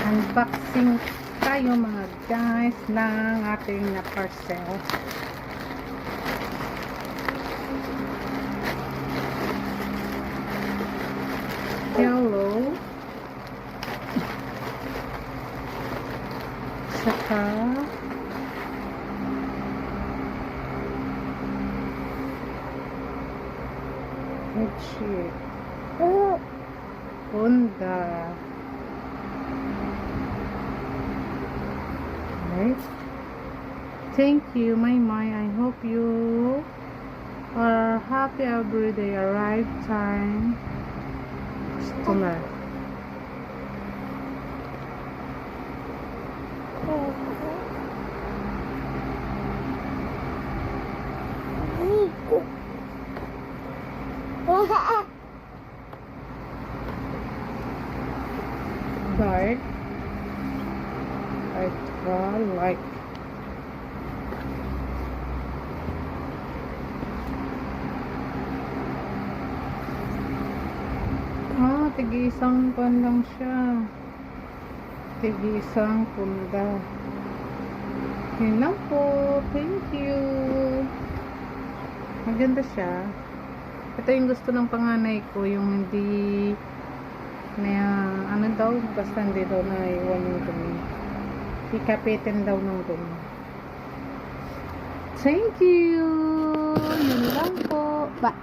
Unboxing tayo mga guys ng ating na parcel. Hello. Saka Gucci. Honda. Right. Thank you, my. I hope you are happy every day. Arrive time. Customer. Dark. Like tig-isang pan lang siya. Tig-isang punda. Yun lang po. Thank you. Maganda siya. Ito yung gusto ng panganay ko, yung hindi na ano daw, basta hindi daw na iwan yung dumi. Ikapitin daw ng dumi. Thank you. Yun lang po. Bye.